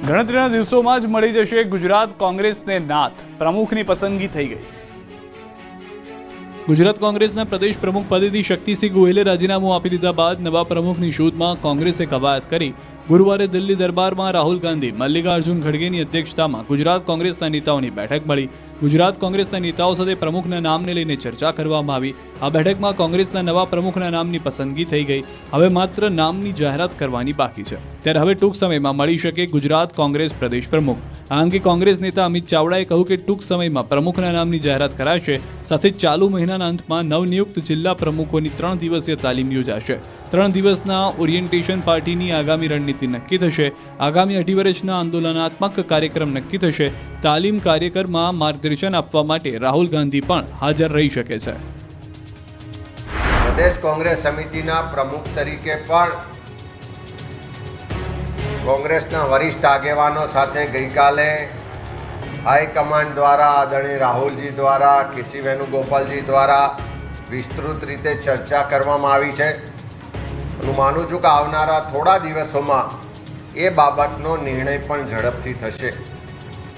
ગણતરીના દિવસોમાં જ મળી જશે ગુજરાત કોંગ્રેસને નાથ, પ્રમુખની પસંદગી થઈ ગઈ। ગુજરાત કોંગ્રેસના પ્રદેશ પ્રમુખ પદેથી શક્તિસિંહ ગોહિલે રાજીનામું આપી દીધા બાદ નવા પ્રમુખની શોધમાં કોંગ્રેસે કવાયત કરી। ગુરુવારે દિલ્હી દરબારમાં રાહુલ ગાંધી, મલ્લિકાર્જુન ખડગેની અધ્યક્ષતામાં ગુજરાત કોંગ્રેસના નેતાઓની બેઠક મળી। ગુજરાત કોંગ્રેસના નેતાઓ સાથે પ્રમુખના નામને લઈને ચર્ચા કરવામાં આવી। આ બેઠકમાં કોંગ્રેસના નવા પ્રમુખના નામની પસંદગી થઈ ગઈ। હવે માત્ર નામની જાહેરાત કરવાની બાકી છે। ત્યારે હવે ટૂંક સમયમાં મળી શકે ગુજરાત કોંગ્રેસ પ્રદેશ પ્રમુખ। આ અંગે કોંગ્રેસ નેતા અમિત ચાવડાએ કહ્યું કે ટૂંક સમયમાં પ્રમુખના નામની જાહેરાત કરાશે। સાથે ચાલુ મહિનાના અંતમાં નવનિયુક્ત જિલ્લા પ્રમુખોની 3 દિવસીય તાલીમ યોજાશે। 3 દિવસના ઓરિએન્ટેશન પાર્ટીની આગામી રણનીતિ નક્કી થશે। આગામી 2.5 વર્ષના આંદોલનાત્મક કાર્યક્રમ નક્કી થશે। તાલીમ કાર્યક્રમમાં માર્ગદર્શન આપવા માટે રાહુલ ગાંધી પણ હાજર રહી શકે છે। પ્રદેશ કોંગ્રેસ સમિતિના પ્રમુખ તરીકે પણ કોંગ્રેસના વરિષ્ઠ આગેવાનો સાથે ગઈકાલે હાઈકમાન્ડ દ્વારા આદરણીય રાહુલજી દ્વારા, કેસી વેણુગોપાલજી દ્વારા વિસ્તૃત રીતે ચર્ચા કરવામાં આવી છે। હું માનું છું કે આવનારા થોડા દિવસોમાં એ બાબતનો નિર્ણય પણ ઝડપથી થશે।